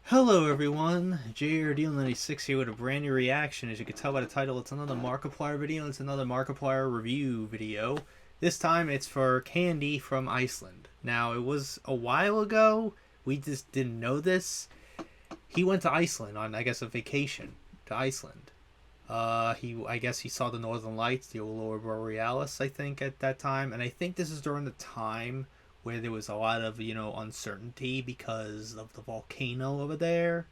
Hello everyone, JRD96 here with a brand new reaction. As you can tell by the title, it's another Markiplier video. It's another Markiplier review video. This time it's for candy from Iceland. Now, it was a while ago. We just didn't know this. He went to Iceland on, I guess, a vacation to Iceland. I guess he saw the Northern Lights, the Aurora Borealis, I think, at that time. And I think this is during the time where there was a lot of, uncertainty because of the volcano over there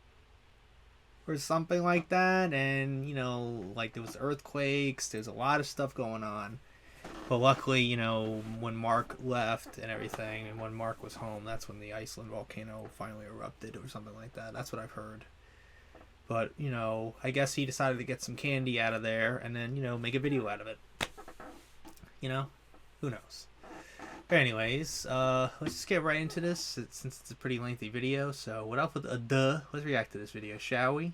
or something like that. And, like there was earthquakes, there's a lot of stuff going on. But luckily, when Mark left and everything, and when Mark was home, that's when the Iceland volcano finally erupted or something like that. That's what I've heard. But, I guess he decided to get some candy out of there and then, make a video out of it. Who knows? But anyways, let's just get right into this since it's a pretty lengthy video. So without further ado, let's react to this video, shall we?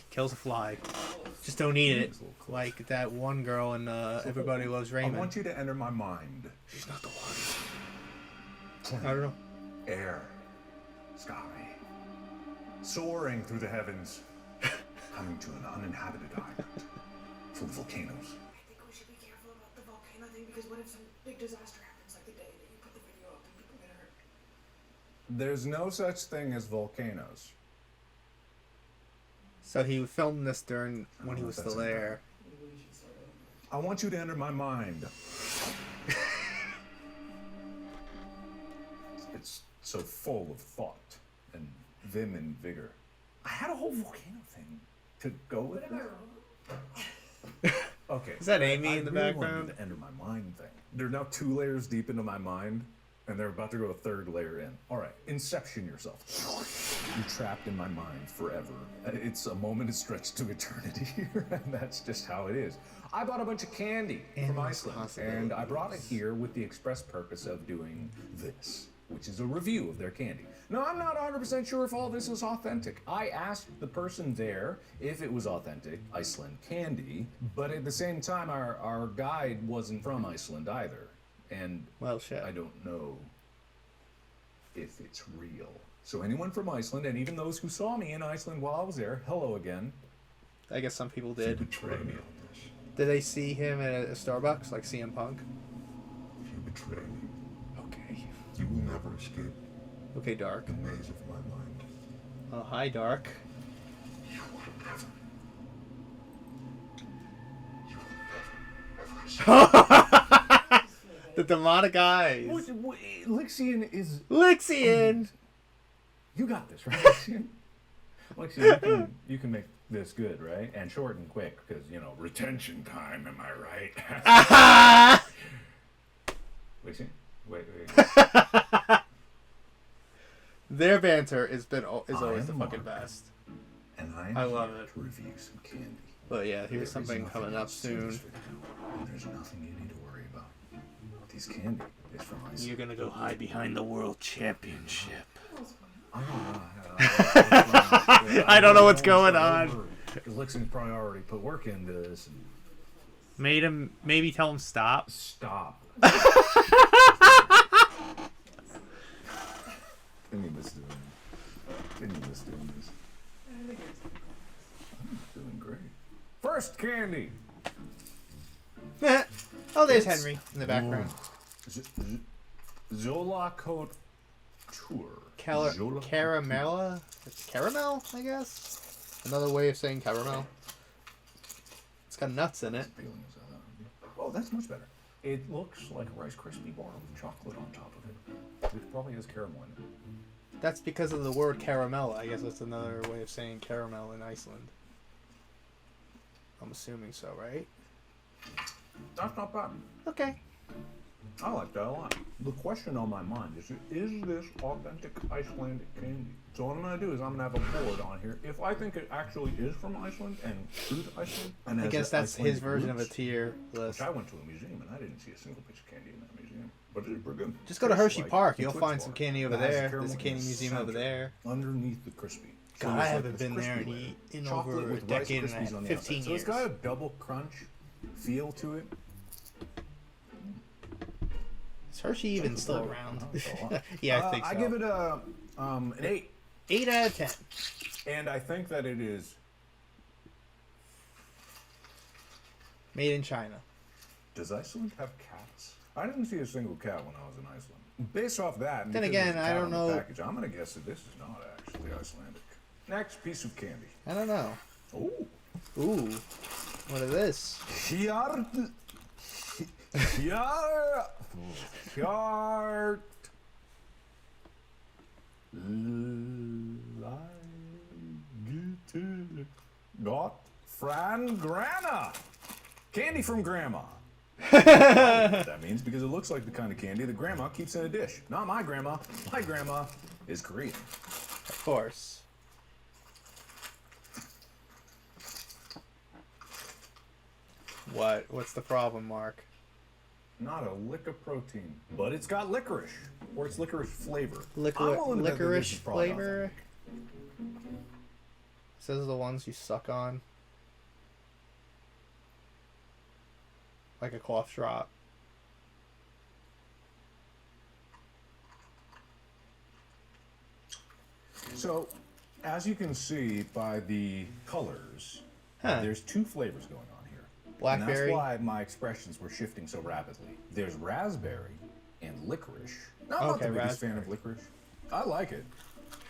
Kills a fly. Just don't eat it. Like that one girl in Everybody Loves Raymond. I want you to enter my mind. She's not the one. I don't know. Air. Sky. Soaring through the heavens. Coming to an uninhabited island. Full of volcanoes. Because what if some big disaster happens like the day that you put the video up and people get hurt? There's no such thing as volcanoes. So he filmed this during when he was still there. I want you to enter my mind. It's so full of thought and vim and vigor. I had a whole volcano thing to go with it. Okay. Is that Amy in the really background? wanted to enter my mind thing. They're now 2 layers deep into my mind, and they're about to go a 3rd layer in. All right, inception yourself. You're trapped in my mind forever. It's a moment is stretched to eternity here, and that's just how it is. I bought a bunch of candy from Iceland, and I brought it here with the express purpose of doing this, which is a review of their candy. Now, I'm not 100% sure if all this is authentic. I asked the person there if it was authentic Iceland candy, but at the same time, our guide wasn't from Iceland either. And Well, shit. I don't know if it's real. So anyone from Iceland, and even those who saw me in Iceland while I was there, hello again. I guess some people You did. betray me on this. Did they see him at a Starbucks like CM Punk? If you betray me, Okay. you will never escape Okay, Dark. the maze of my mind. Oh, hi, Dark. You will never, you will never escape. The demonic eyes. Lixian is... Lixian! You got this, right, Lixian? Lixian, you can make this good, right? And short and quick, because, retention time, am I right? Lixian? Wait. Their banter is always the am fucking Mark. best. And I love here it. to review some candy. But yeah, There here's is something nothing coming up else to soon. this video, and there's nothing you need to worry about. These candy is from Iceland. You're gonna go hide behind the world championship. I don't know what's going on. Because Lixian's probably already put work into this. And Maybe tell him stop. stop. Didn't miss doing this. I'm doing great. First candy. Oh, there's Henry in the background. Zola Coat Tour. Caramella? It's caramel, I guess? Another way of saying caramel. It's got nuts in it. Oh, that's much better. It looks like a Rice Krispie bar with chocolate on top of it. It probably has caramel in it. That's because of the word caramel. I guess that's another way of saying caramel in Iceland. I'm assuming so, right? That's not bad. Okay. I like that a lot. The question on my mind is this authentic Icelandic candy? So what I'm going to do is I'm going to have a board on here. If I think it actually is from Iceland and true to Iceland, and I has guess the that's his Icelandic version of a roots, tier list. which I went to a museum and I didn't see a single piece of candy in that museum. But it's pretty good. Just go to Tastes Hershey like Park. the You'll Twix find bar. some candy over It has the there. caramel There's a in candy the museum over center, there. underneath the crispy. So God, I there's haven't this been there crispy layer. in Chocolate over a with Rice decade and Krispies on the 15 outside. So years. it's got a double crunch feel to it. Is Hershey even still around? Yeah, I think so. I give it an 8. 8 out of 10. And I think that it is... Made in China. Does Iceland have cats? I didn't see a single cat when I was in Iceland. Based off that, and Then because again, there's a I cat don't on the know- package, I'm gonna guess that this is not actually Icelandic. Next piece of candy. I don't know. Oh, Ooh. What is this? Hjart. Hjart. Hjart. Got Fran Grana. Candy from Grandma. That means because it looks like the kind of candy that Grandma keeps in a dish. Not my grandma. My grandma is Korean. Of course. What? What's the problem, Mark? Not a lick of protein, but it's got licorice, or it's licorice flavor. I'm willing to bet that this Licorice is probably flavor? authentic. Says the ones you suck on. Like a cough drop. So, as you can see by the colors, there's 2 flavors going on here. Blackberry. And that's why my expressions were shifting so rapidly. There's raspberry and licorice. Now, I'm not Okay, the biggest fan of licorice. I like it.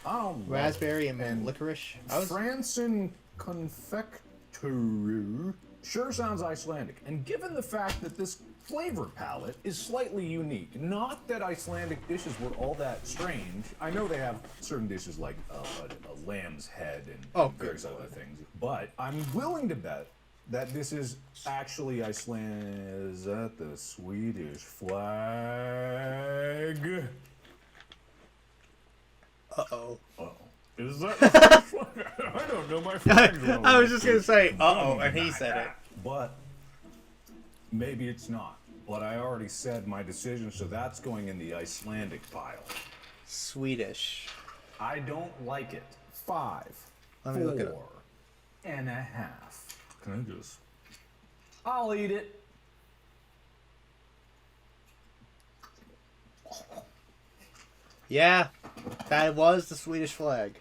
I don't love Raspberry it. and licorice. Franzen Confectory sure sounds Icelandic. And given the fact that this flavor palette is slightly unique, not that Icelandic dishes were all that strange. I know they have certain dishes like a lamb's head and various other things, but I'm willing to bet that this is actually Iceland. Is that the Swedish flag? Uh-oh. Uh-oh. Is that the Swedish flag? I don't know my flags well I was enough just gonna to- say, uh-oh, and he said it. But maybe it's not. But I already said my decision, so that's going in the Icelandic pile. Swedish. I don't like it. 5, Let me look it up. 4.5. Can I just? I'll eat it. Yeah, that was the Swedish flag.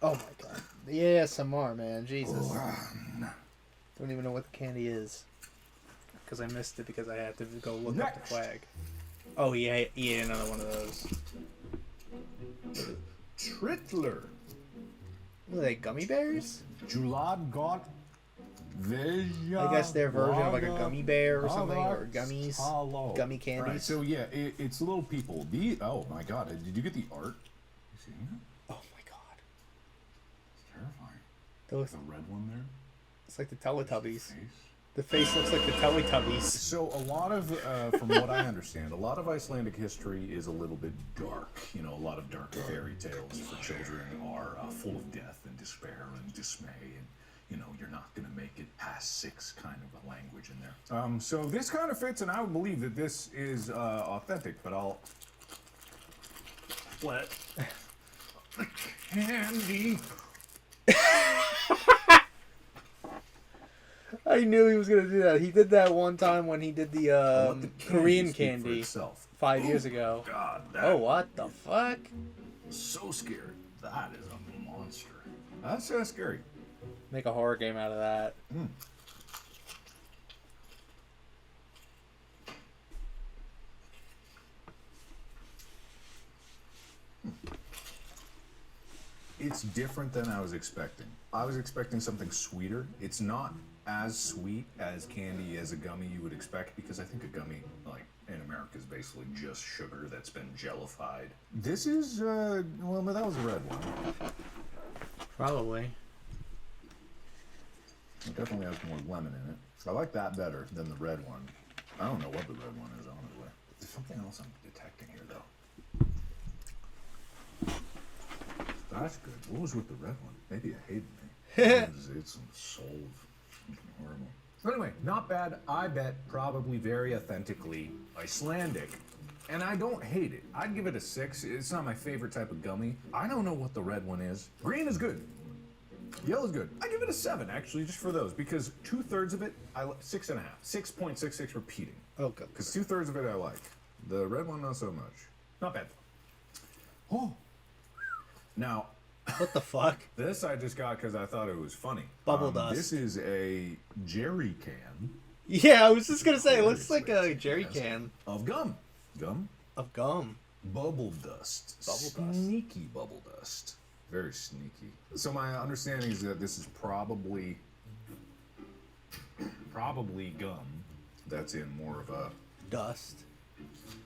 Oh my god. The ASMR, man. Jesus. Don't even know what the candy is. Because I missed it because I had to go look up the Next. flag. Oh, he ate another one of those. Trittler. What are they, gummy bears? Julad got Veja. I guess their version of like a gummy bear or something, or gummies. Hello. Gummy candies. Right, so yeah, it's little people. Oh my god, did you get the art? You see it? Oh my god. It's terrifying. Those, The red one there. it's like the Teletubbies. Face. The face looks like the Teletubbies. So a lot of, from what I understand, a lot of Icelandic history is a little bit dark. You know, a lot of dark fairy tales for children are full of death and despair and dismay, and you know, you're not going to make it past 6 kind of a language in there. So this kind of fits, and I would believe that this is authentic, but I'll split the candy. I knew he was gonna do that. He did that one time when he did the Let the Korean speak for candy itself. 5 years ago. God, that Oh, what the fuck? so scary. That is a monster. That's scary. Make a horror game out of that. It's different than I was expecting. I was expecting something sweeter. It's not as sweet as candy as a gummy you would expect, because I think a gummy, like in America, is basically just sugar that's been jellified. This is, well, that was a red one. Probably. It definitely has more lemon in it. I like that better than the red one. I don't know what the red one is, honestly. There's something else I'm detecting here, though. That's good. What was with the red one? Maybe it hated me. It's some soul of something horrible. Anyway, not bad. I bet probably very authentically Icelandic. And I don't hate it. I'd give it a 6. It's not my favorite type of gummy. I don't know what the red one is. Green is good. Yellow's good. I give it a 7 actually, just for those, because 2/3 of it, 6.5, 6.66 repeating. Oh, good. Because 2/3 of it I like. The red one not so much. Not bad. Oh. Now, What the fuck? this I just got because I thought it was funny. Bubble dust. This is a jerry can Yeah, I was just gonna say, it looks like a jerry can of gum. Gum? of gum. Bubble dust. Bubble dust. Sneaky bubble dust. Very sneaky. So my understanding is that this is probably gum that's in more of a Dust.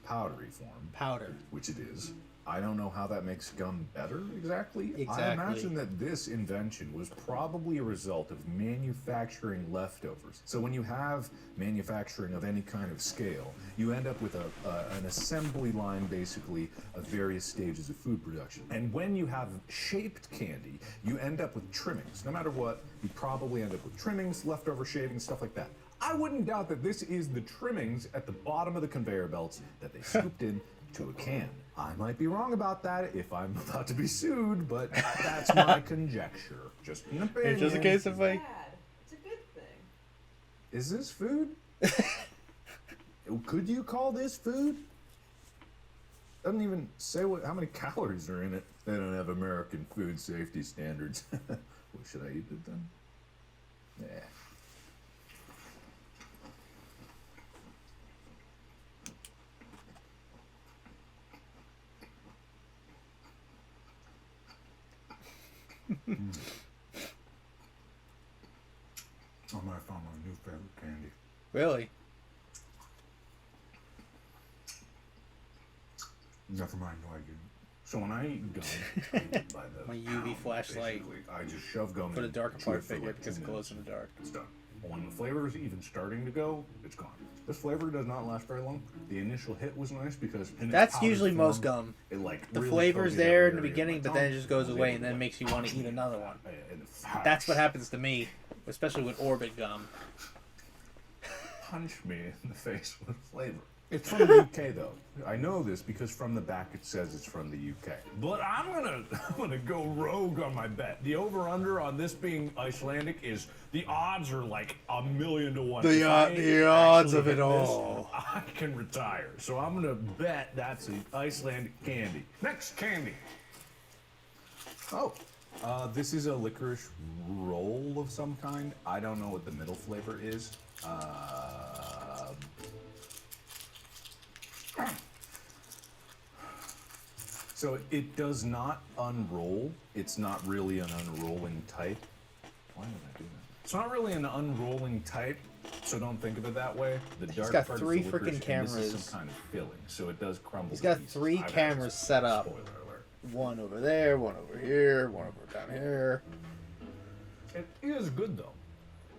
powdery form, Powder. which it is. I don't know how that makes gum better exactly. I Exactly. imagine that this invention was probably a result of manufacturing leftovers. So when you have manufacturing of any kind of scale, you end up with an assembly line basically of various stages of food production. And when you have shaped candy, you end up with trimmings. No matter what, you probably end up with trimmings, leftover shavings, stuff like that. I wouldn't doubt that this is the trimmings at the bottom of the conveyor belts that they scooped in to a can. I might be wrong about that if I'm about to be sued, but that's my conjecture. Just an opinion. It's just a case of like, Bad. It's a good thing. Is this food? Could you call this food? Doesn't even say how many calories are in it. They don't have American food safety standards. Well, should I eat it then? Yeah. I might have found my new favorite candy. really? Never mind, no, I didn't. So when I eat gum, I eat it by the My UV pound, flashlight basically. I just shove gum For the in, darker chew part it for figure like because 2 it glows in minutes. the dark. It's done. When the flavor is even starting to go, it's gone. This flavor does not last very long. The initial hit was nice because in its That's powdered usually most form, gum. It like The really flavor's coated there every in the area of beginning, my but then it tongue. just goes I was away able and then to, makes you want to eat another one. and That's what happens to me, especially with Orbit gum. punch me in the face with flavor. It's from the UK though. I know this because from the back it says it's from the UK. But I'm gonna go rogue on my bet. The over/under on this being Icelandic is the odds are like 1,000,000 to 1. If I odds actually of it hit this, all. I can retire. So I'm gonna bet that's an Icelandic candy. Next candy. Oh, this is a licorice roll of some kind. I don't know what the middle flavor is. So it does not unroll. It's not really an unrolling type. Why did I do that? It's not really an unrolling type, so don't think of it that way. The dark got part is 3 the licorice, freaking and cameras. This is some kind of filling, so it does crumble. He's to got pieces. 3 I've had cameras this. set up. Spoiler alert. One over there, one over here, one over down here. It is good though,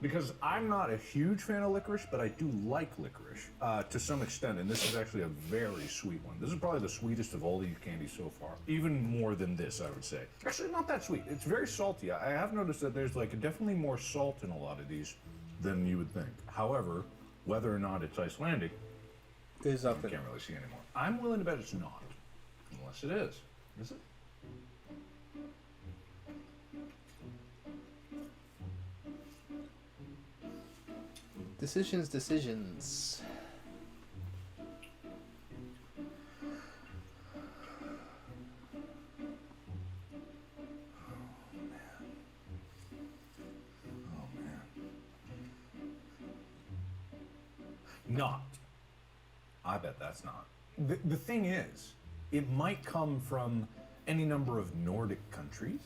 because I'm not a huge fan of licorice, but I do like licorice to some extent, and this is actually a very sweet one. This is probably the sweetest of all these candies so far, even more than this, I would say. Actually, not that sweet. It's very salty. I have noticed that there's like definitely more salt in a lot of these than you would think. However, whether or not it's Icelandic, There's I nothing. can't really see anymore. I'm willing to bet it's not, unless it is. Is it? Decisions. Oh man. Not. I bet that's not. The thing is, it might come from any number of Nordic countries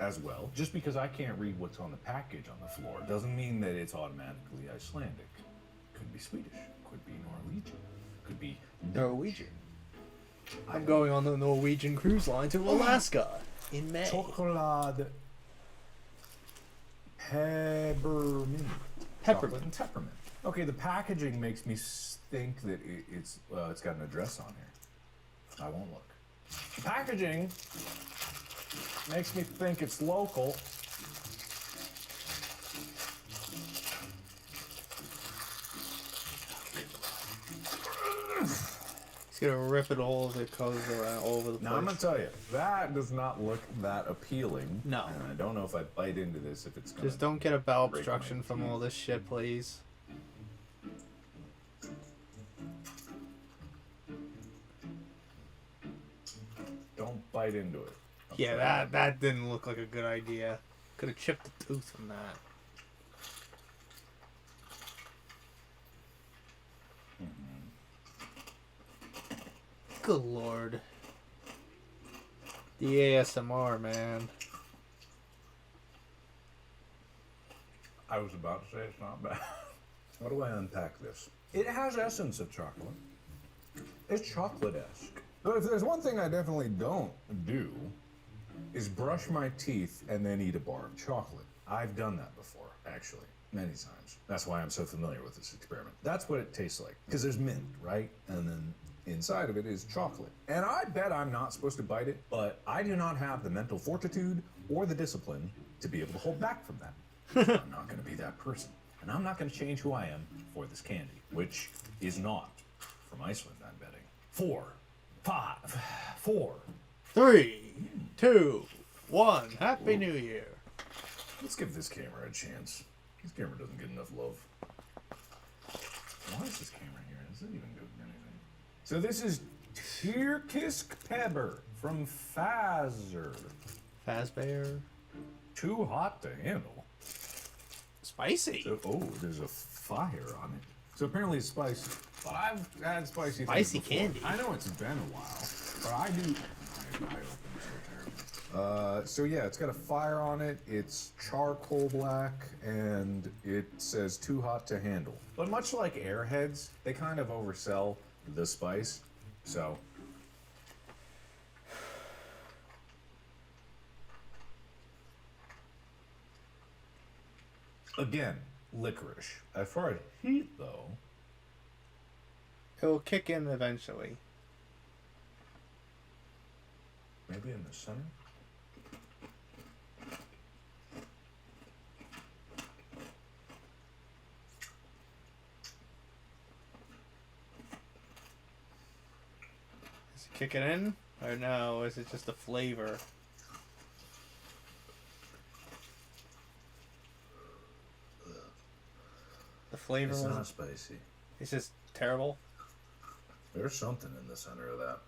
as well. Just because I can't read what's on the package on the floor doesn't mean that it's automatically Icelandic. Could be Swedish, could be Norwegian, could be Norwegian. I'm going on the Norwegian cruise line to Alaska in May. chocolate peppermint. Peppermint. Chocolate and peppermint. Okay, the packaging makes me think that it's got an address on here. I won't look. The packaging makes me think it's local. gonna rip it all of the colors around all over the place. Now I'm gonna tell you, that does not look that appealing. No. And I don't know if I bite into this if it's gonna. Just don't get a bowel break obstruction my from teeth. all this shit, please. Don't bite into it. Yeah, that didn't look like a good idea. Could have chipped the tooth from that. Good lord. The ASMR, man. I was about to say it's not bad. How do I unpack this? It has essence of chocolate. It's chocolate-esque. But if there's one thing I definitely don't do, is brush my teeth and then eat a bar of chocolate. I've done that before, actually, many times. That's why I'm so familiar with this experiment. That's what it tastes like. Because there's mint, right? And then inside of it is chocolate. And I bet I'm not supposed to bite it, but I do not have the mental fortitude or the discipline to be able to hold back from that. I'm not going to be that person. And I'm not going to change who I am for this candy, which is not from Iceland, I'm betting. 4, 5, 4. 3, 2, 1. Happy New Year. Let's give this camera a chance. This camera doesn't get enough love. Why is this camera here? Does it even do anything? So this is Turkisk Pepper from Fiverr. Fazbear. Too hot to handle. Spicy. So, oh, there's a fire on it. So apparently it's spicy. But I've had spicy Spicy things before. candy. I know it's been a while, but I do. I opened so terribly. So yeah, it's got a fire on it. It's charcoal black, and it says too hot to handle. But much like Airheads, they kind of oversell the spice. So. Again, licorice. As far as heat, though, It will kick in eventually. maybe in the center. Is it kicking in? Or no, is it just the flavor? The flavor It's was not spicy. it's just terrible. There's something in the center of that.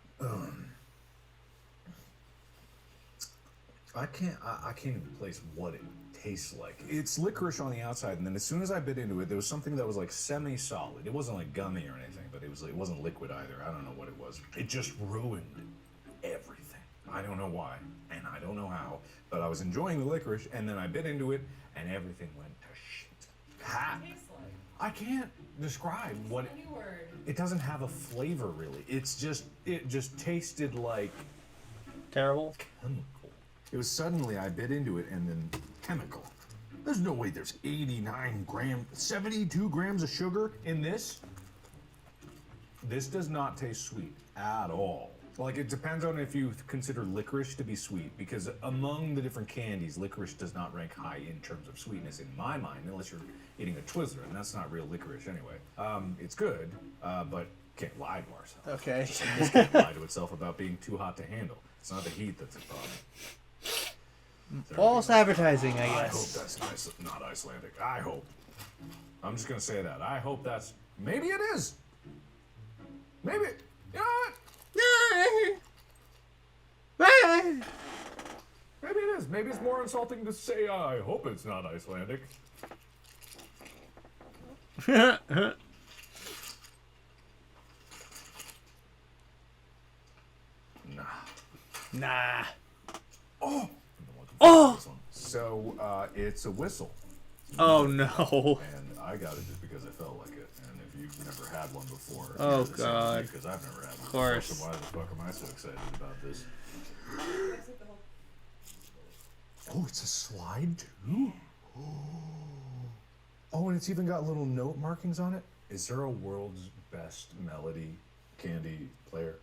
I can't even place what it tastes like. It's licorice on the outside, and then as soon as I bit into it, there was something that was like semi-solid. It wasn't like gummy or anything, but it wasn't liquid either. I don't know what it was. It just ruined everything. I don't know why, and I don't know how, but I was enjoying the licorice, and then I bit into it, and everything went to shit. Ha! Tastes like I can't describe what any word. it doesn't have a flavor really. It just tasted like Terrible. chemical. It was suddenly I bit into it and then chemical. There's no way there's 72 grams of sugar in this. This does not taste sweet at all. Like, it depends on if you consider licorice to be sweet, because among the different candies, licorice does not rank high in terms of sweetness in my mind, unless you're eating a Twizzler, and that's not real licorice anyway. It's good, but can't lie to ourselves. Okay. This can't lie to itself about being too hot to handle. It's not the heat that's a problem. False advertising, I I hope guess. that's not Icelandic. I hope. I'm just gonna say that. I hope that's. Maybe it is. Maybe. You know what? Maybe it is. Maybe it's more insulting to say, I hope it's not Icelandic. Nah. Nah. Oh! Oh! So, it's a whistle. Oh no. And I got it just because I felt like it. And if you've never had one before, Oh, you're the same as me, God. because I've never had one. Of course. So why the fuck am I so excited about this? Oh, it's a slide too? Oh, and it's even got little note markings on it? Is there a world's best melody candy player?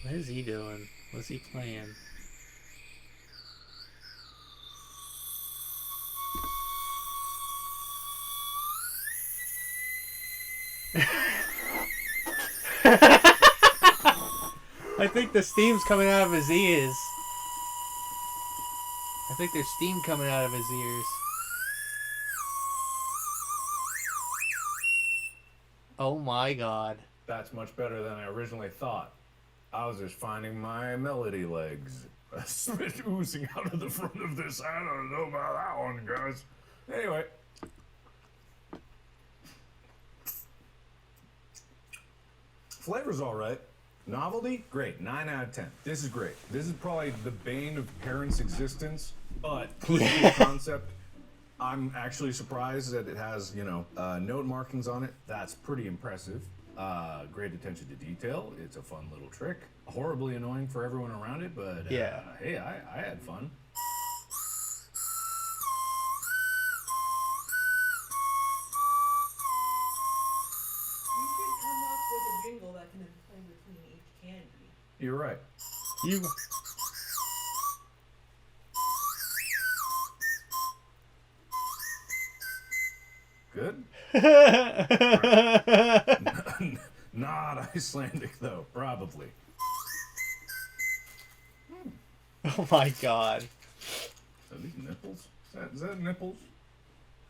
What is he doing? What's he playing? I think the steam's coming out of his ears. I think there's steam coming out of his ears. Oh my god. That's much better than I originally thought. I was just finding my melody legs. Spit oozing out of the front of this. I don't know about that one, guys. Anyway. Flavor's alright. Novelty? Great. 9 out of 10. This is great. This is probably the bane of parents' existence, but pretty cool concept. I'm actually surprised that it has, you know, note markings on it. That's pretty impressive. Great attention to detail. It's a fun little trick. Horribly annoying for everyone around it, but Yeah. Hey, I had fun. You should come up with a jingle that can then play between each candy. You're right. You. Good? Not Icelandic, though. Probably. Oh my god. Are these nipples? Is that nipples?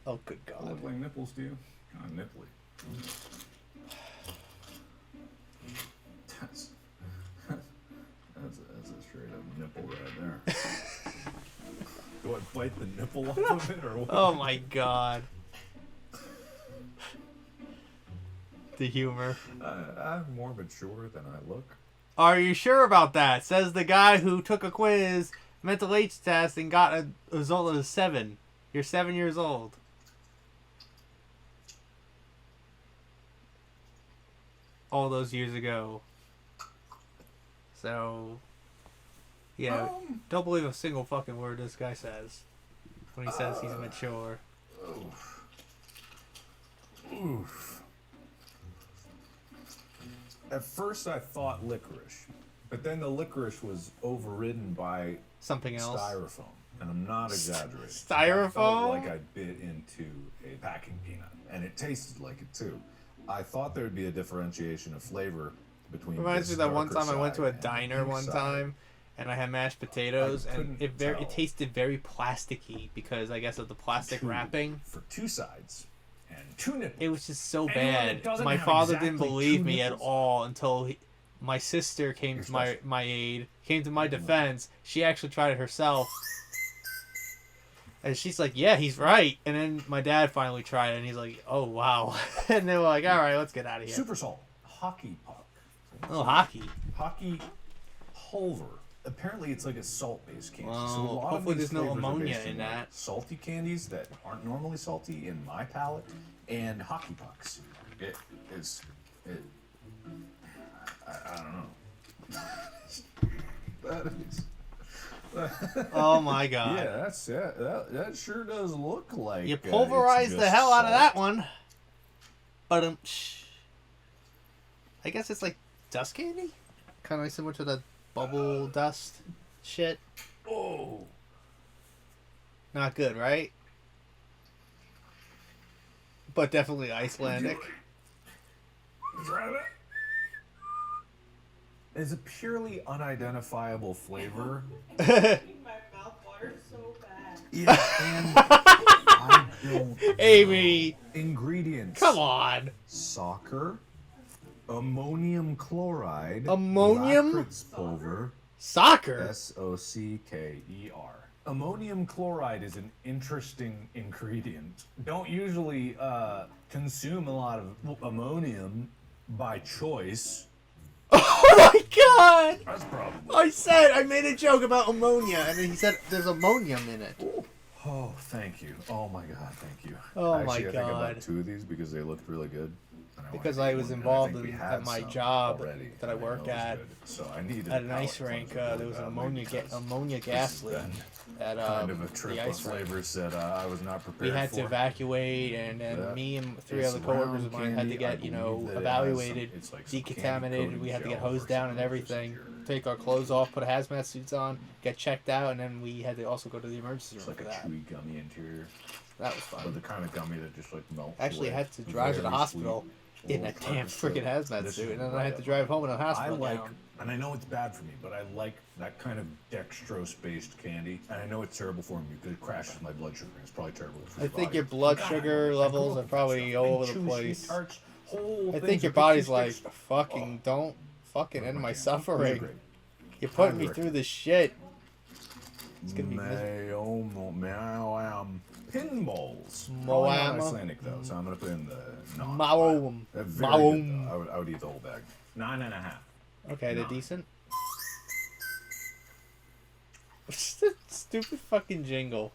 Oh good They god. look like nipples to you? Kind of nipply. That's a straight up nipple right there. Do I bite the nipple off of it or what? Oh my god. The humor. I'm more mature than I look. Are you sure about that? Says the guy who took a quiz, mental age test, and got a result of 7. You're 7 years old. All those years ago. So, yeah, don't believe a single fucking word this guy says when he says he's mature. Oof. At first I thought licorice, but then the licorice was overridden by Something else. styrofoam, and I'm not exaggerating. Styrofoam? I felt like I bit into a packing peanut, and it tasted like it too. I thought there'd be a differentiation of flavor between. Reminds me this that one darker time I went to a side and the diner pink one side. time, and I had mashed potatoes, and couldn't it tell. tasted very plasticky because I guess of the plastic Two wrapping. for 2 sides and 2 nipples. It was just so Anyone that bad. doesn't My have father didn't exactly believe 2 me at nipples. all until my sister came You're to my special. my aid, came to my defense. She actually tried it herself. And she's like, yeah, he's right. And then my dad finally tried it, and he's like, oh, wow. And they were like, all right, let's get out of here. Super salt, hockey puck. Oh, hockey. Hockey pulver. Apparently, it's like a salt-based candy. Well, so a lot hopefully of these there's no flavors are ammonia based in like, that. salty candies that aren't normally salty in my palate, and hockey pucks. It is. I don't know. That is. Oh, my God. Yeah, that's it. That sure does look like. You it's pulverized the just hell out of salt. that one. But I guess it's like dust candy? Kind of like similar to the bubble dust shit. Oh. Not good, right? But definitely Icelandic. Try that. It's a purely unidentifiable flavor. Making my mouth water so bad. Yeah, and I don't Amy, know. Ingredients. come on. Soccer, ammonium chloride, Ammonium? Lakritz pulver, Soccer? SOCKER. Ammonium chloride is an interesting ingredient. Don't usually consume a lot of ammonium by choice. Oh my god! That's probably. I made a joke about ammonia, and then he said there's ammonium in it. Oh, thank you. Oh my god, thank you. Oh my Actually, I think I God. bought 2 of these because they looked really good. And Because wanted I to was eat one, and involved think we in had at my some job already, that I and work know it was at. good. So I needed At an a ice palate rink, cleanser there was an really ammonia badly ammonia because gas this leak has at been kind of a the trip of ice rink. flavors that I was not prepared We had for. to evacuate, and then That me and 3 is other coworkers round of mine had to candy. I get, believe that it has evaluated, some- it's like some decontaminated. candy We had to get coating hosed gel down and versus everything. your take our clothes off, put hazmat suits on, get checked out, and then we had to also go to the emergency It's room like for a that. chewy gummy interior, That was but fun. the kind of gummy that just like melts. Actually, I away. had to drive to the Very hospital sweet. in a Well, damn freaking hazmat this suit, is and then I right had to up drive my home in a alley. hospital I like, gown. and I know it's bad for me, but I like that kind of dextrose-based candy. And I know it's terrible for me because it crashes my blood sugar. It's probably terrible for I your think body. your blood God, sugar I grew levels up are with that probably stuff. all Big over the chewy place. sweet tarts, whole I things think your of body's pixie like, sticks. fucking, don't fucking Where's end my my candy? These are suffering. great. You're putting Highly me through recommend. this shit. It's gonna be miserable. Pinballs. Probably not Moama. Icelandic though, so I'm gonna put in the non. Maum. They're very Maum. good, though. I would eat the whole bag. 9.5. Okay, they're No. decent. Stupid fucking jingle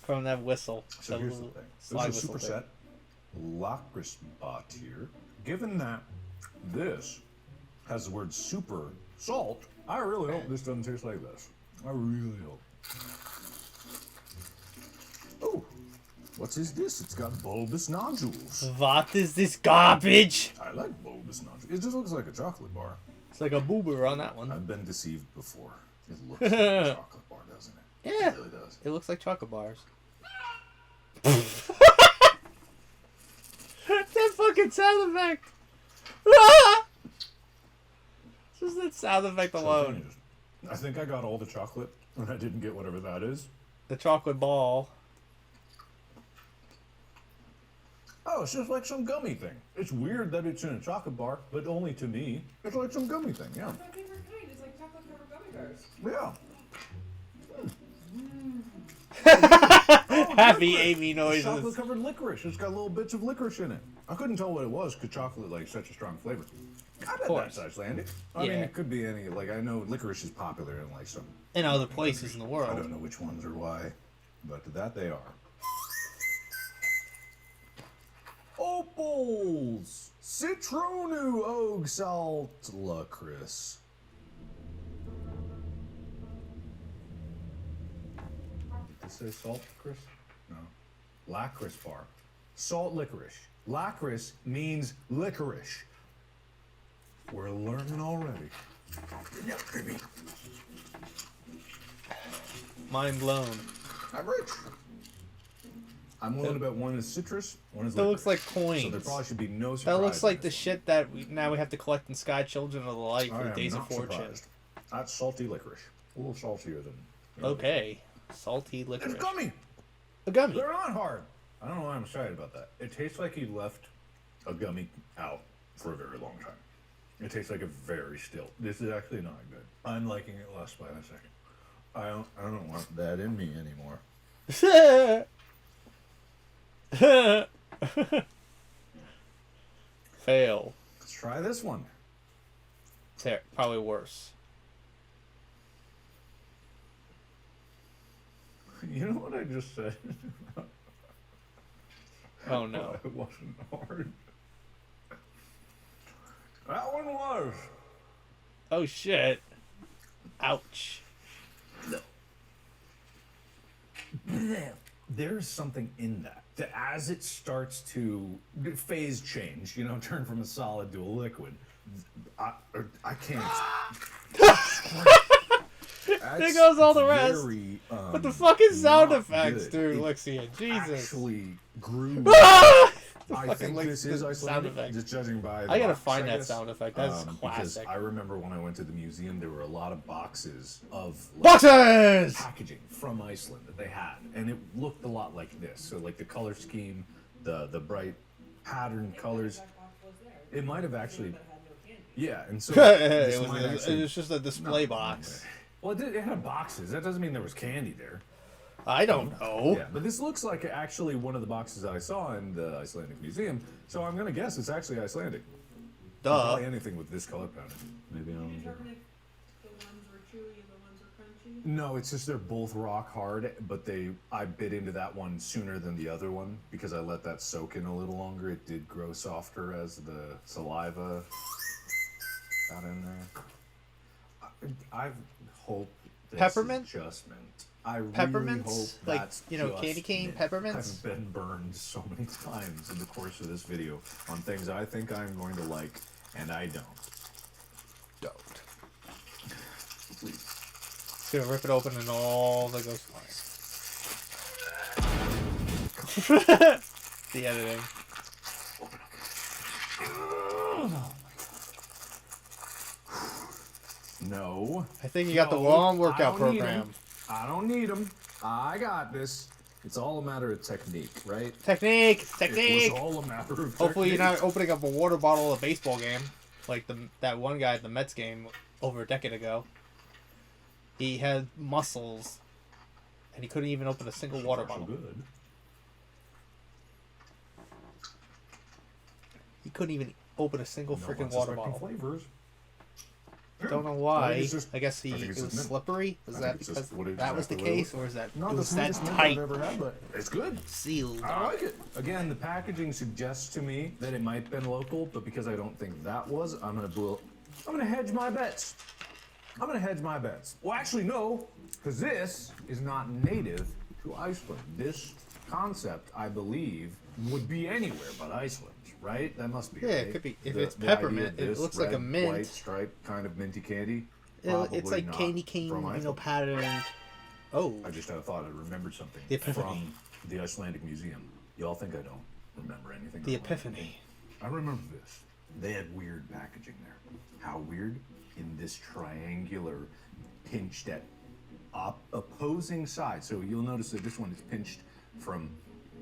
from that whistle. So That here's the little thing. slide This is a whistle superset thing. Lakris bot here. Given that this has the word super salt, I really hope this doesn't taste like this. I really hope. Oh, what is this? It's got bulbous nodules. What is this garbage? I like bulbous nodules. It just looks like a chocolate bar. It's like a boober on that one. I've been deceived before. It looks like a chocolate bar, doesn't it? Yeah. It really does. It looks like chocolate bars. That fucking sound effect. Just that sound effect So alone. funny, I think I got all the chocolate, and I didn't get whatever that is. The chocolate ball. Oh, it's just like some gummy thing. It's weird that it's in a chocolate bar, but only to me. It's like some gummy thing, yeah. My favorite kind is like chocolate covered gummy bears. Yeah. Happy Amy It's noises. chocolate covered licorice. It's got little bits of licorice in it. I couldn't tell what it was because chocolate like such a strong flavor. I bet course. that's Icelandic. I mean, Yeah. it could be any. Like I know licorice is popular in like some. In other places in the I world. don't know which ones or why, but that they are. Opals, Citronu, Og Salt, Lacris. Did this say salt licorice? No. Lacris bar. Salt licorice. Lacris means licorice. We're learning already. Yeah, baby. Mind blown. I'm rich. I'm willing to bet one is citrus, one is That licorice. looks like coins. So there probably should be no surprise. That looks like in the this. shit that now we have to collect in Sky Children of the Light I for am Days of not Fortune. surprised. That's salty licorice. A little saltier than. Okay. Salty It's licorice. gummy. A gummy. They're not hard. I don't know why I'm excited about that. It tastes like you left a gummy out for a very long time. It tastes like a very still. This is actually not good. I'm liking it less by the second. I don't want that in me anymore. Fail. Let's try this one. Probably worse. You know what I just said? Oh no. It wasn't hard. That one was. Oh shit. Ouch. There's something in that. As it starts to phase change, you know, turn from a solid to a liquid, I can't. There goes all the rest. Very, But the fucking sound not effects, good. dude. It Lexia. Jesus. Actually grew. Ah! I fucking think like this is the sound Icelandic, effect. just judging by. The I gotta box, find I that guess. sound effect. That's Because classic. I remember when I went to the museum, there were a lot of boxes of Boxes! packaging from Iceland that they had, and it looked a lot like this. So like the color scheme, the bright pattern colors. That box was there. It might have actually, But had no candy. yeah. And so it, this was, might it actually- was just a display box. Well, it had boxes. That doesn't mean there was candy there. I don't know. Yeah, but this looks like actually one of the boxes that I saw in the Icelandic Museum. So I'm gonna guess it's actually Icelandic. Duh. Probably anything with this color pattern. Maybe Did you I'm. determine if the ones were chewy and the ones were crunchy? No, it's just they're both rock hard, but I bit into that one sooner than the other one because I let that soak in a little longer. It did grow softer as the saliva got in there. I hope this Peppermint? is just mint. I Peppermints? really hope Like, that's you know, just candy cane mint. peppermints? I've been burned so many times in the course of this video on things I think I'm going to like and I don't. It's gonna rip it open and all that goes flying. The editing. No. I think you got the No, wrong workout I don't need program. 'em. I don't need them. I got this. It's all a matter of technique, right? Technique! It Technique! was all a matter of Hopefully you're technique. not opening up a water bottle at a baseball game. Like that one guy at the Mets game over a decade ago. He had muscles. And he couldn't even open a single water So bottle. good. He couldn't even open a single No freaking one's water suspecting bottle. flavors. Don't know I why. think it's just- I guess I think it it's was just mint. slippery. Was I that think it's just because what it that was the exactly case, or is that Not it the was that sweetest mint tight I've ever had, but it's good. sealed? I like it. Again, the packaging suggests to me that it might have been local, but because I don't think that was, I'm gonna hedge my bets. I'm gonna hedge my bets. Well, actually, no, because this is not native to Iceland. This concept, I believe, would be anywhere but Iceland, right? That must be. Yeah, right? it could be. If The- it's the idea of peppermint, it this looks like a red, mint. white striped kind of minty candy. It's Probably like not candy cane, from you know, Iceland. patterned. Oh, I just had a thought. I remembered something The Epiphany. from the Icelandic Museum. Y'all think I don't remember anything? the about it. Epiphany. I remember this. They had weird packaging there. How weird? In this triangular, pinched at opposing sides. So you'll notice that this one is pinched from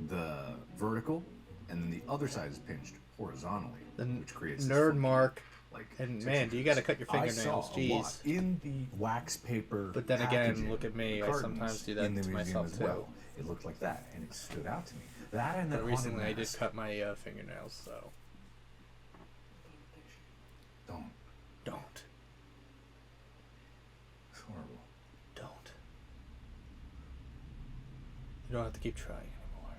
the vertical, and then the other side is pinched horizontally, which creates this Nerd funky, mark. like, And texture man, to you this. gotta cut your I fingernails. saw a lot Jeez. in the wax paper. But then again, packaging, look at me, I cartons sometimes do that in the to museum myself, as too. well. It looked like that, and it stood out to me. That and that But recently, I haunted did mask. cut my fingernails, so Don't. don't, It's horrible. don't. You don't have to keep trying anymore.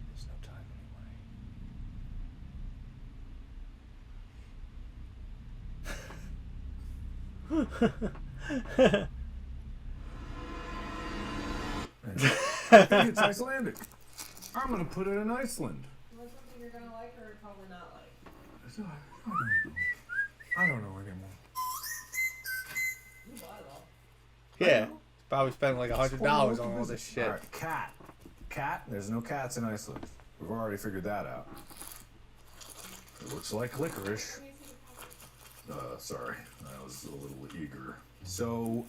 There's no time anyway. I think it's Icelandic. I'm gonna put it in Iceland. You want something you're gonna like or probably not like? I don't know anymore. You bought it all. Yeah, probably spent like $100 on all this shit. All right, cat. Cat. There's no cats in Iceland. We've already figured that out. It looks like licorice. Sorry, I was a little eager. So,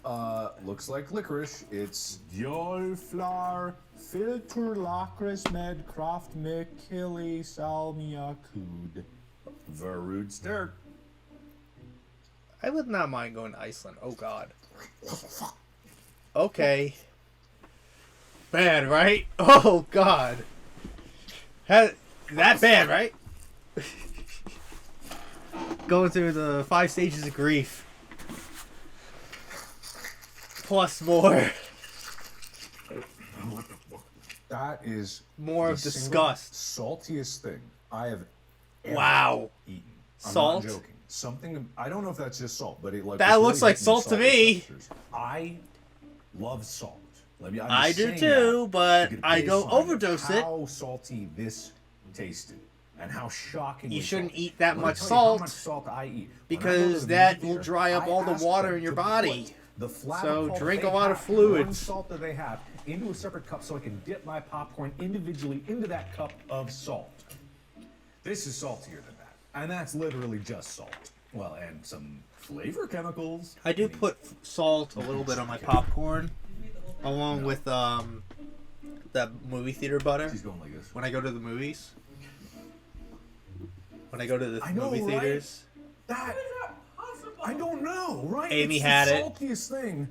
looks like licorice. It's Jolflar filter lakris med kraft mikili salmia kud. Verud sterk. I would not mind going to Iceland. Oh God. Okay. Bad, right? Oh God. That bad, right? Going through the 5 stages of grief. Plus more. That is More the of single disgust. saltiest thing I have ever Wow. eaten. I'm Salt? not joking. Something I don't know if that's just salt, but it like That was looks really like hitting salt to salt me. receptors. I love salt. I'm just I do saying too, that but to get a I don't baseline of overdose it. How salty this tasted, and how shocking. You shouldn't salty. eat that Let me much tell you how salt, much salt I eat. When I go to because the that movie will theater, dry up I all the ask water them in your to body. put the flat So pulp drink they a lot of have, fluids. one salt that they have into a separate cup, so I can dip my popcorn individually into that cup of salt. This is saltier than that, and that's literally just salt. Well, and some flavor chemicals. I do put salt a little bit on my popcorn, along with that movie theater butter. She's going like this. When I go to the movies. When I go to the I know, movie right? theaters. That How is that possible? I don't know, right? Amy it's had the it. saltiest thing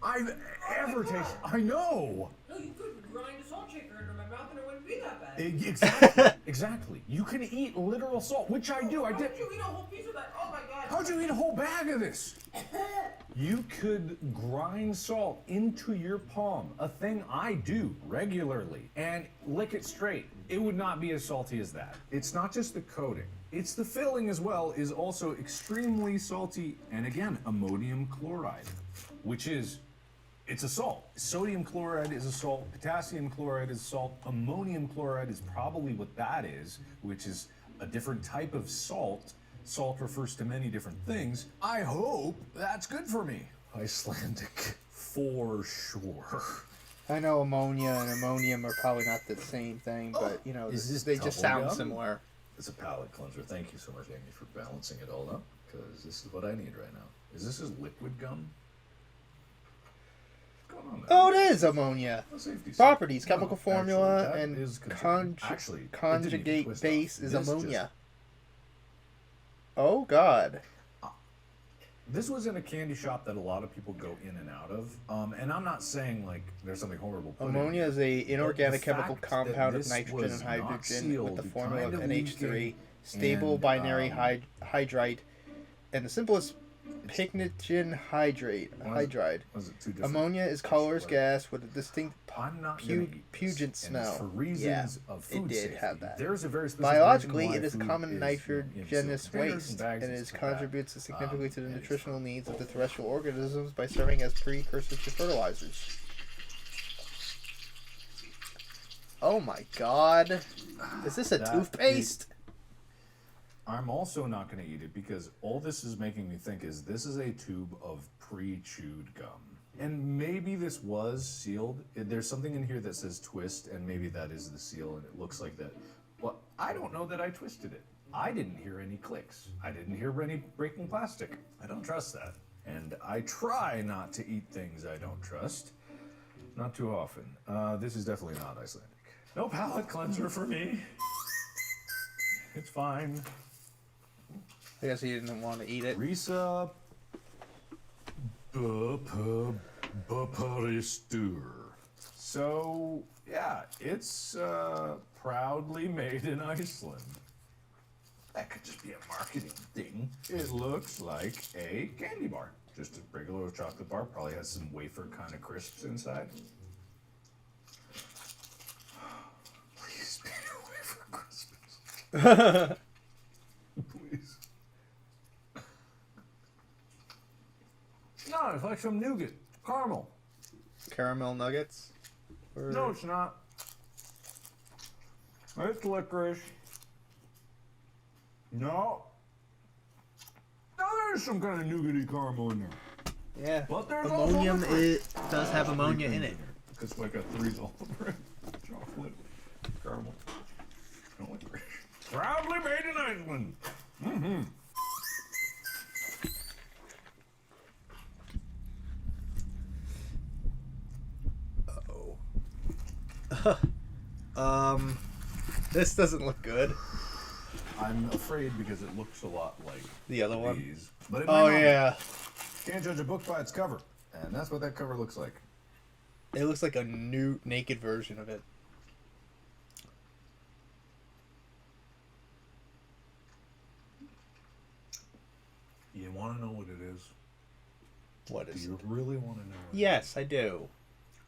I've ever tasted. I know. No, you could grind a salt shaker into my mouth and it wouldn't be that bad. Exactly. Exactly. You can eat literal salt, which I do. I How did. did you eat a whole piece of that? Oh my god. How'd you eat a whole bag of this? You could grind salt into your palm, a thing I do regularly, and lick it straight. It would not be as salty as that. It's not just the coating. It's the filling as well, is also extremely salty, and again, ammonium chloride, which is, it's a salt. Sodium chloride is a salt, potassium chloride is a salt, ammonium chloride is probably what that is, which is a different type of salt. Salt refers to many different things. I hope that's good for me. Icelandic for sure. I know ammonia and ammonium are probably not the same thing, but you know, Is this they just sound bubblegum? similar. It's a palate cleanser. Thank you so much, Amy, for balancing it all up, because this is what I need right now. Is this liquid gum? What's going on there? Oh, it is ammonia. No safety Properties, No, chemical actually, formula, that and is considered- actually, it didn't even conjugate twist base off. is This ammonia. Oh, God. This was in a candy shop that a lot of people go in and out of. And I'm not saying like there's something horrible. put in Ammonia it, is a but the inorganic chemical fact that compound of this nitrogen was and not hydrogen sealed, with the formula of kind of NH3, leaking, stable and, binary hydride, and the simplest pycnogen hydride. Was it too different? Ammonia is colorless gas with a distinct I'm not gonna eat this, pungent and it's smell. for reasons of it food did safety. have that. There's a very specific Biologically, reason why it is a food common is, nitrogenous sealed containers waste, bags and and it stuff like that. contributes significantly to the and it's nutritional fine. needs of the terrestrial organisms by serving as precursors to fertilizers. Oh my God. Is this a That toothpaste? I'm also not going to eat it because all this is making me think is this is a tube of pre-chewed gum. And maybe this was sealed. There's something in here that says twist, and maybe that is the seal, and it looks like that. Well, I don't know that I twisted it. I didn't hear any clicks. I didn't hear any breaking plastic. I don't trust that. And I try not to eat things I don't trust. Not too often. This is definitely not Icelandic. No palate cleanser for me. It's fine. I guess he didn't want to eat it. Risa Baparistur. So, yeah, it's proudly made in Iceland. That could just be a marketing thing. It looks like a candy bar. Just a regular chocolate bar. Probably has some wafer kind of crisps inside. Please be a wafer crisps. Please. No, it's like some nougat. Caramel. Caramel nuggets? Or... No, it's not. It's licorice. No. No, there's some kind of nougaty caramel in there. Yeah. But there's Ammonium also licorice. does have ammonia in it. Because like a three's all over it. Chocolate, caramel, and licorice. Proudly made in Iceland. Mm-hmm. This doesn't look good. I'm afraid because it looks a lot like The other one? these. But it might Oh, not be. yeah. Can't judge a book by its cover. And that's what that cover looks like. It looks like a new naked version of it. You want to know what it is? What Do is you it? really want to know? Yes, I do.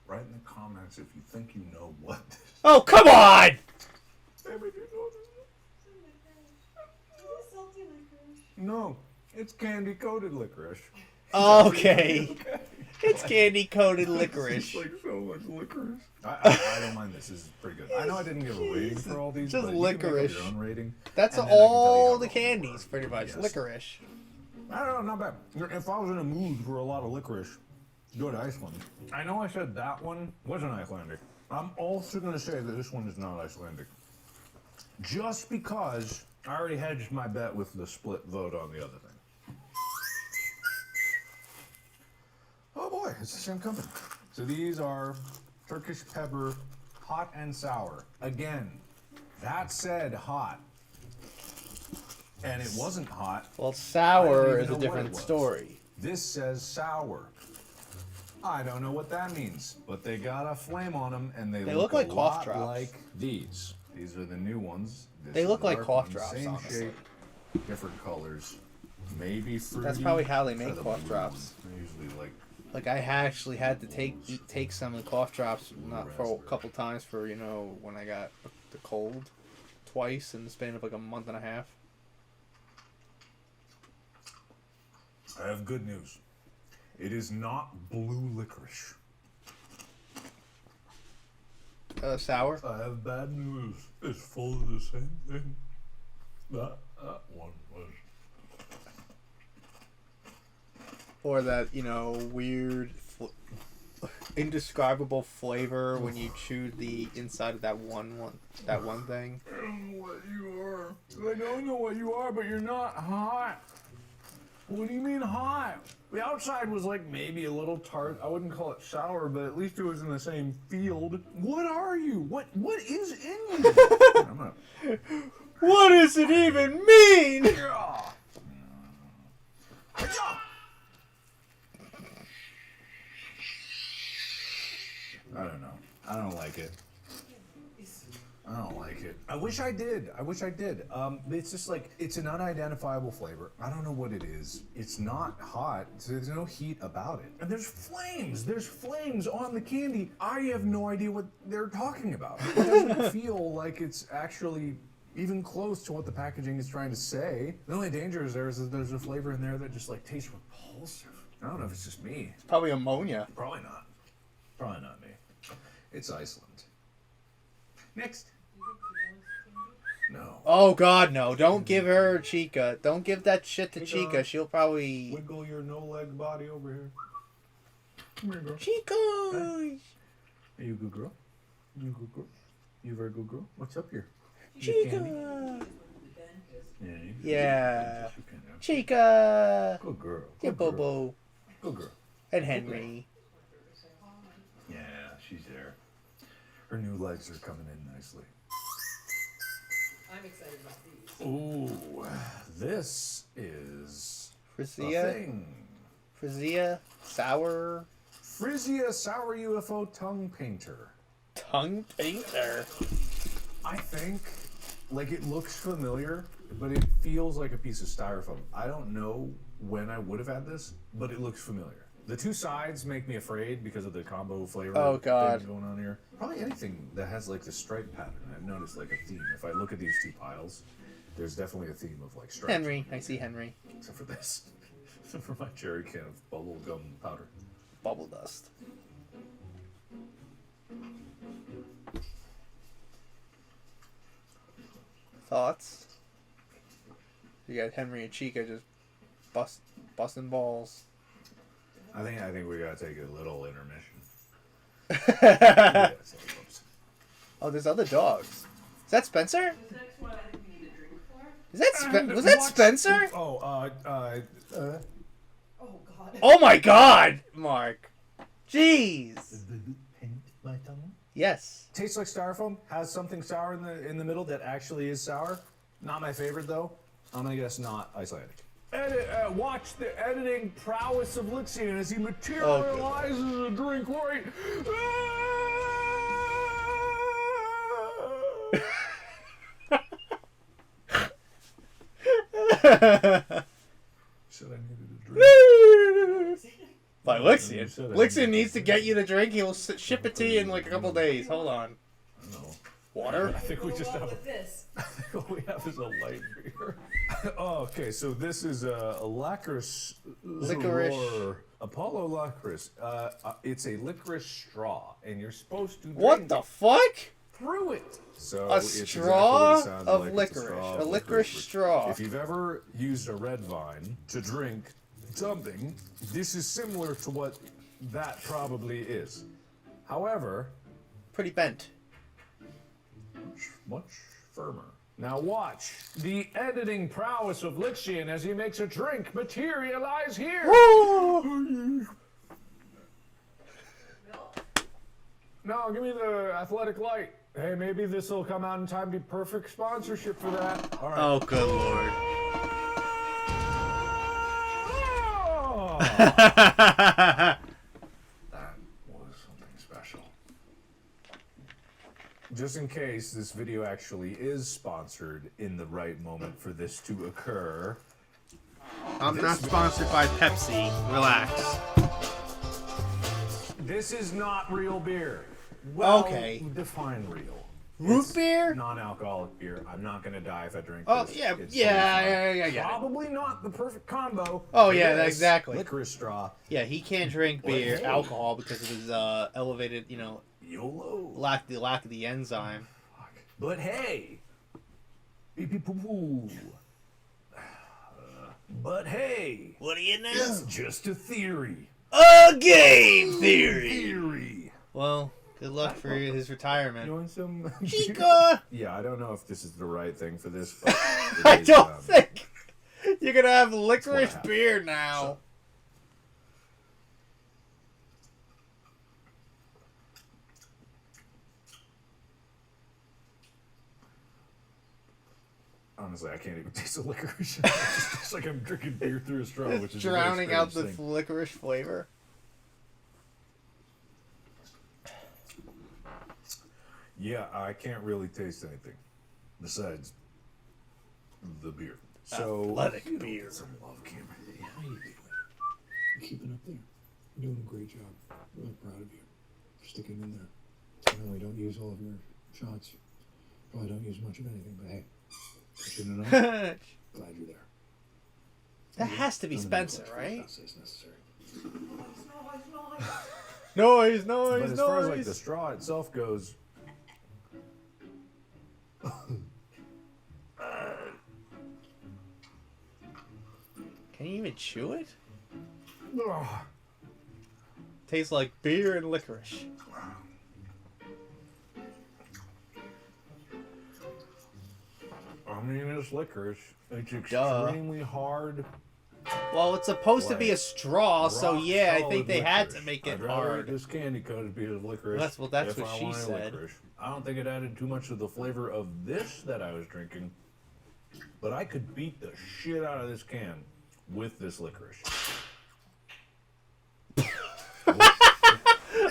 Write in the comments if you think you know what this is. Oh, come on! Maybe you know this. Some licorice. Is it salty licorice? No, it's candy coated licorice. Okay. It's candy coated licorice. It's like so much licorice. I don't mind this. This is pretty good. I know I didn't give a rating for all these, Just but you can make up licorice. your own rating. That's and then I can tell you all how the wrong you candies, were. pretty much. Yes. Licorice. I don't know, not bad. If I was in a mood for a lot of licorice, go to Iceland. I know I said that one wasn't Icelandic. I'm also going to say that this one is not Icelandic. Just because I already hedged my bet with the split vote on the other thing. Oh boy, it's the same company. So these are Turkish pepper, hot and sour. Again, that said hot. And it wasn't hot. Well, I don't sour even is know a what different it was. story. This says sour. I don't know what that means, but they got a flame on them, and they look like a cough lot drops. like these. These are the new ones. This They is look the like dark cough one, drops, Same honestly. shape, different colors. Maybe fruity. That's probably how they make instead of cough blue drops. ones. They're usually like Like, I actually had to take some of the cough drops not for a Raspberry. couple times for, you know, when I got the cold twice in the span of like a month and a half. I have good news. It is not blue licorice. Sour? I have bad news. It's full of the same thing. That one was. Or that, you know, weird indescribable flavor when you chew the inside of that one thing. I don't know what you are. I don't know what you are, but you're not hot. What do you mean hot? The outside was like maybe a little tart. I wouldn't call it sour, but at least it was in the same field. What are you? What is in you? I'm not... What does it even mean? I don't know. I don't like it. I don't like it. I wish I did. It's just like, it's an unidentifiable flavor. I don't know what it is. It's not hot. So there's no heat about it. And there's flames. There's flames on the candy. I have no idea what they're talking about. It doesn't feel like it's actually even close to what the packaging is trying to say. The only danger is that there's a flavor in there that just like tastes repulsive. I don't know if it's just me. It's probably ammonia. Probably not. Probably not me. It's Iceland. Next. No. Oh God, no! Don't give her Chica. Don't give that shit to Chica. She'll probably Wiggle your no-leg body over here. Come here, girl. Chica. Are you a good girl? You a good girl? You a very good girl? What's up here? Chica. Yeah. Yeah. You can, Chica. Good girl. Yeah, Good girl. Bobo Good girl. and Henry. Yeah, she's there. Her new legs are coming in nicely. I'm excited about these. Ooh, this is a Frisia. thing. Frisia. Sour. Frisia Sour UFO Tongue Painter. Tongue painter. I think, like, it looks familiar, but it feels like a piece of styrofoam. I don't know when I would have had this, but it looks familiar. The two sides make me afraid because of the combo flavor Oh, God. thing going on here. Probably anything that has, like, the stripe pattern. I've noticed, like, a theme. If I look at these two piles, there's definitely a theme of, like, stripes. Henry. I see Henry. Except for this. Except for my cherry can of bubble gum powder. Bubble dust. Thoughts? You got Henry and Chica just busting balls. I think we gotta take a little intermission. Oh, there's other dogs. Is that Spencer? This next one I think we need a drink for. Is that was that Spencer? Oh, Oh god. Oh my God, Mark. Jeez. Yes. Tastes like styrofoam. Has something sour in the middle that actually is sour. Not my favorite though. I'm gonna guess not Icelandic. Watch the editing prowess of Lixian as he materializes a drink right. Said I needed a drink. By Lixian. Lixian needs to get you the drink. He'll ship it to you in like a couple days. Hold on. No. Water? I think we just have with this. all we have is a light beer. Oh, okay, so this is a licorice. Apollo licorice. It's a licorice straw, and you're supposed to drink What the fuck? through it. So A it's exactly straw what it sounds of like. It's licorice. A of licorice straw. If you've ever used a red vine to drink something, this is similar to what that probably is. However, Pretty bent. much firmer. Now watch the editing prowess of Lixian as he makes a drink materialize here. No, give me the athletic light. Hey, maybe this will come out in time to be perfect sponsorship for that. All right. Oh, good lord. Oh! That was something special. Just in case this video actually is sponsored in the right moment for this to occur. I'm not sponsored by Pepsi. Relax. This is not real beer. Well, Okay. define real. Root It's beer? Non-alcoholic beer. I'm not gonna die if I drink Oh, this. yeah, It's yeah, totally fine. yeah, yeah. Probably not the perfect combo. Oh, for yeah, this. exactly. Licorice straw. Yeah, he can't drink beer, hey. alcohol, because of his elevated, YOLO. lack of the enzyme. Fuck. But hey. Beep beep poo poo. But hey. What do you know? It's just a theory. A game theory. Theory. Well, good luck for his retirement. You want some? Chica! Yeah, I don't know if this is the right thing for this. But I it is, don't think you're gonna have licorice happened. beer now. Honestly, I can't even taste the licorice. It just tastes like I'm drinking beer through a straw, which is a very Drowning out the strange thing. licorice flavor. Yeah, I can't really taste anything besides the beer. So Athletic you know, beer. get some love, Cameron. How you doing? You're keeping up there. You're doing a great job. Really proud of you for sticking in there. I know we don't use all of your shots. Probably don't use much of anything, but hey, pushing it up. That Glad you're there. has to be None of the Spencer, clutch right? process is necessary. Noise, But noise, as far as like noise. the straw itself goes, Can you even chew it? ugh, Tastes like beer and licorice. I mean, it's licorice. It's extremely hard. Well, it's supposed to be a straw, so rock yeah, I solid think they had to licorice. make it I'd rather hard. eat this candy coated piece of licorice. That's what if I she wanted said. licorice. I don't think it added too much to the flavor of this that I was drinking, but I could beat the shit out of this can with this licorice.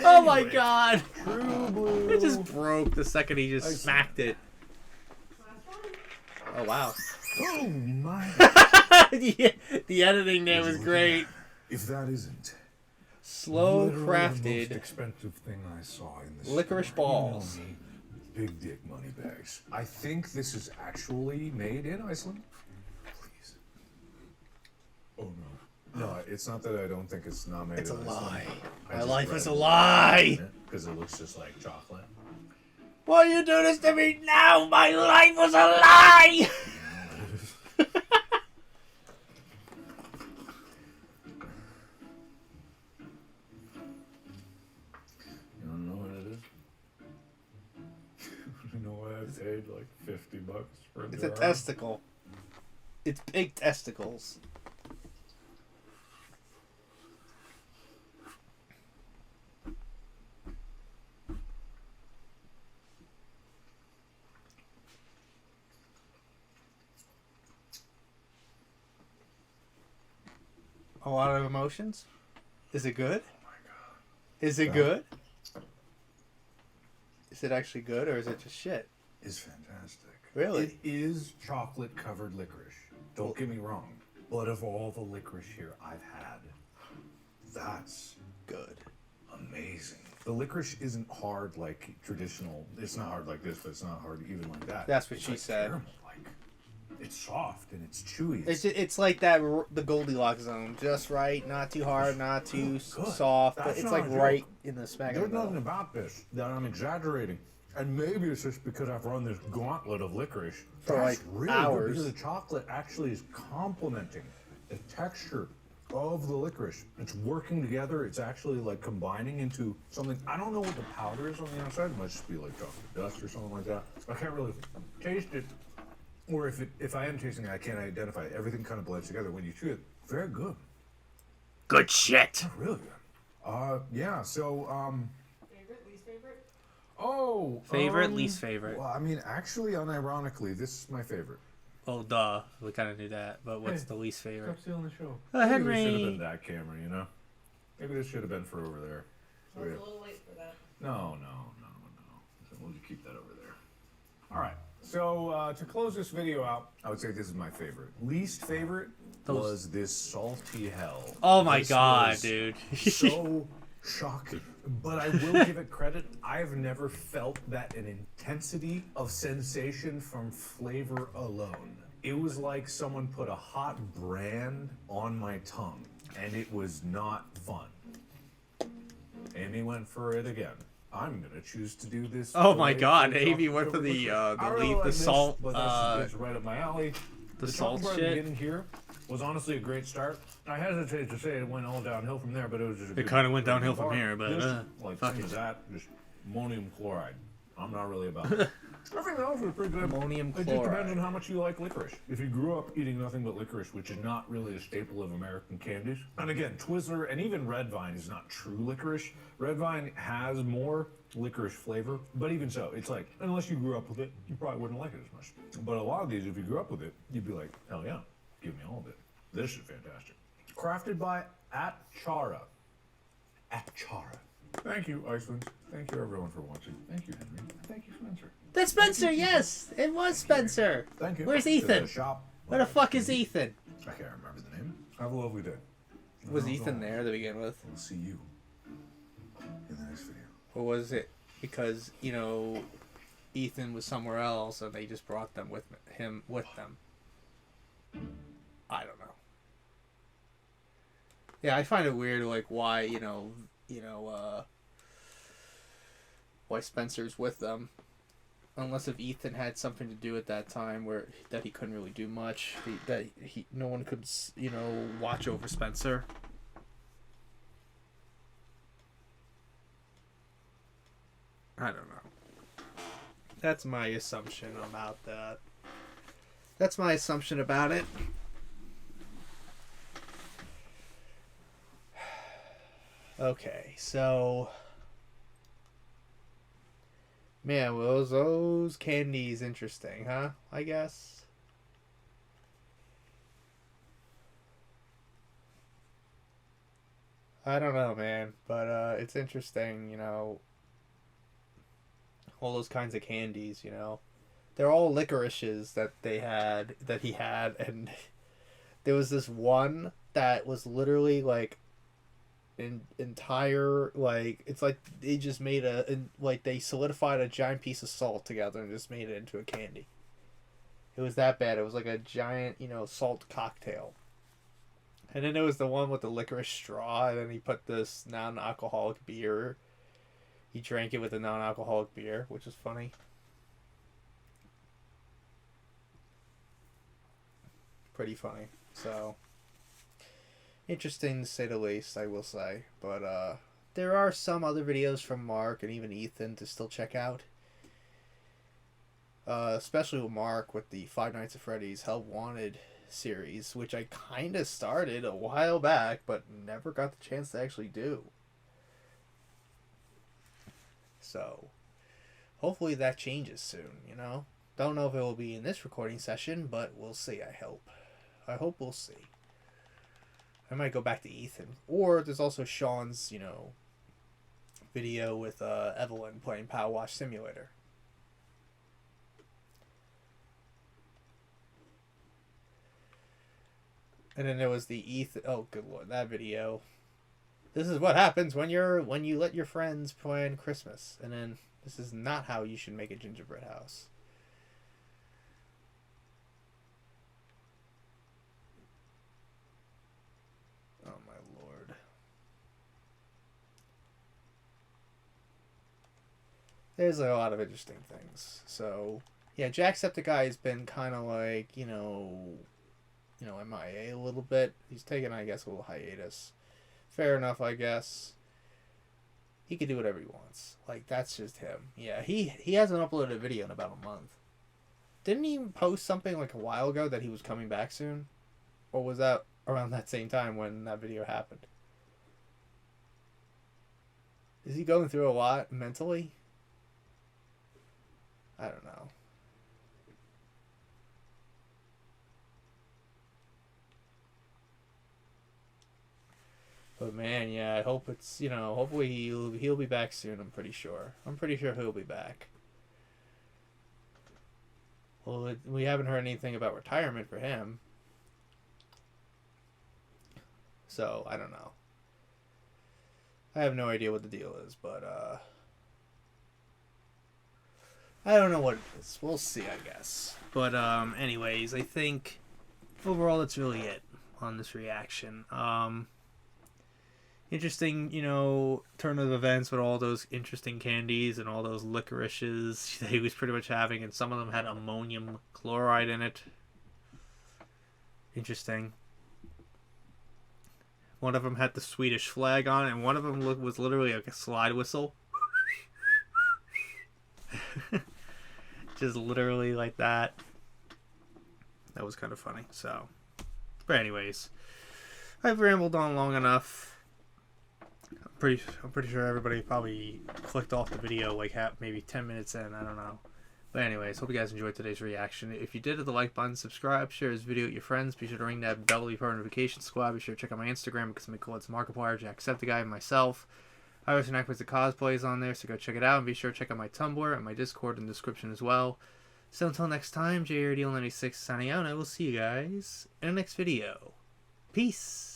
Oh my god! True blue. It just broke the second he just smacked it. Oh wow. Oh my. The editing there was great. If that isn't Slow literally the most crafted expensive thing I saw in this licorice store. balls. You know me, big dick money bags. I think this is actually made in Iceland. Please. Oh no. No, it's not that I don't think it's not made It's a in Iceland. lie. I My just life read is a it lie. because it looks just like chocolate. Why you do this to me now? My life was a lie. You don't know what it is? You know what I paid like $50 for a It's a jar? testicle. It's big testicles. A lot of emotions. Is it good? Oh my god. Is it good? Is it actually good or is it just shit? It's fantastic. Really? It is chocolate covered licorice. Don't get me wrong. But of all the licorice here I've had, that's Good. amazing. The licorice isn't hard like traditional. It's not hard like this, but it's not hard even like that. That's what It's she like said. caramel, like, it's soft and it's chewy. It's like that the Goldilocks zone, just right, not too hard, not too Good. soft, but That's it's not like a joke. right in the smack of There's the nothing middle. about this that I'm exaggerating. And maybe it's just because I've run this gauntlet of licorice For, That's like, really hours. Good because the chocolate actually is complementing the texture of the licorice. It's working together. It's actually like combining into something. I don't know what the powder is on the outside. It might just be like chocolate dust or something like that. I can't really taste it. Or if I am tasting it, I can't identify it. Everything kind of blends together. When you chew it, very good. Good shit. Really good. Yeah, so, Favorite, least favorite? oh. Favorite, least favorite. Well, I mean, actually, unironically, this is my favorite. Oh, duh. We kind of knew that. But what's Hey, the least favorite? Stop stealing the show. Oh, Maybe this should have Henry. been that camera, you know? Maybe this should have been for over there. I was a little late for that. No. So we'll just keep that over there. All right. So to close this video out, I would say this is my favorite. Least favorite was this salty hell. Oh my This god, was dude. So shocking. But I will give it credit. I've never felt that an intensity of sensation from flavor alone. It was like someone put a hot brand on my tongue, and it was not fun. Amy went for it again. I'm gonna choose to do this. Oh my away god, from Amy chocolate went for covered the licorice. I really the like this, salt but that's right up my alley. the The salt chocolate bar shit. beginning here was honestly a great start. I hesitate to say it went all downhill from there, but it was just a It kind of went downhill from bar. here, but This, like fuck same it. as that, just ammonium chloride. I'm not really about it. Everything else was pretty good. Ammonium It just depends chloride. on how much you like licorice. If you grew up eating nothing but licorice, which is not really a staple of American candies, and again, Twizzler and even Red Vine is not true licorice. Red Vine has more licorice flavor, but even so, it's like, unless you grew up with it, you probably wouldn't like it as much. But a lot of these, if you grew up with it, you'd be like, hell yeah, give me all of it. This is fantastic. Crafted by Atchara. Atchara. Thank you, Iceland. Thank you, everyone, for watching. Thank you, Henry. Thank you, Spencer. That's Spencer, yes! It was Spencer! Thank you. Where's To Ethan? the shop. Where the fuck is Ethan? I can't remember the name. Have a lovely day. Was Ethan there to begin with? We'll see you in the next video. Or was it because, you know, Ethan was somewhere else and they just brought them with him with them? I don't know. Yeah, I find it weird, like, why, why Spencer's with them. Unless if Ethan had something to do at that time where that he couldn't really do much, no one could, watch over Spencer. I don't know. That's my assumption about that. That's my assumption about it. Okay, so man, was those candies interesting, huh? I guess. I don't know, man, but it's interesting, all those kinds of candies, They're all licorices that he had, and there was this one that was literally like entire, like, it's like they just made they solidified a giant piece of salt together and just made it into a candy. It was that bad. It was like a giant, salt cocktail. And then there was the one with the licorice straw, and then he put this non-alcoholic beer. He drank it with a non-alcoholic beer, which is funny. Pretty funny. So, interesting to say the least, I will say. But there are some other videos from Mark and even Ethan to still check out. Especially with Mark with the Five Nights at Freddy's Help Wanted series, which I kind of started a while back, but never got the chance to actually do. So, hopefully that changes soon, Don't know if it will be in this recording session, but we'll see, I hope. I hope we'll see. I might go back to Ethan. Or there's also Sean's, video with Evelyn playing Power Wash Simulator. And then there was the Ethan... Oh, good lord, that video. This is what happens when you let your friends plan Christmas. And then this is not how you should make a gingerbread house. Oh my lord. There's a lot of interesting things. So, yeah, Jacksepticeye has been kind of like, MIA a little bit. He's taken, I guess, a little hiatus. Fair enough, I guess. He can do whatever he wants. Like, that's just him. Yeah, he hasn't uploaded a video in about a month. Didn't he post something like a while ago that he was coming back soon? Or was that around that same time when that video happened? Is he going through a lot mentally? I don't know. But man, yeah, I hope it's, hopefully he'll be back soon, I'm pretty sure. I'm pretty sure he'll be back. Well, we haven't heard anything about retirement for him. So, I don't know. I have no idea what the deal is, but, I don't know what it is. We'll see, I guess. But, anyways, I think overall that's really it on this reaction. Interesting, turn of events with all those interesting candies and all those licorices that he was pretty much having, and some of them had ammonium chloride in it. Interesting. One of them had the Swedish flag on it, and one of them was literally like a slide whistle. Just literally like that. That was kind of funny. So, but anyways, I've rambled on long enough. I'm pretty sure everybody probably clicked off the video like maybe 10 minutes in. I don't know. But anyways, hope you guys enjoyed today's reaction. If you did, hit the like button, subscribe, share this video with your friends. Be sure to ring that bell to be part of the notification squad. Be sure to check out my Instagram because I'm cool. It's Markiplier, Jacksepticeye, and myself. I always connect with the cosplays on there, so go check it out. And be sure to check out my Tumblr and my Discord in the description as well. So until next time, JRDL96 signing out, and I will see you guys in the next video. Peace!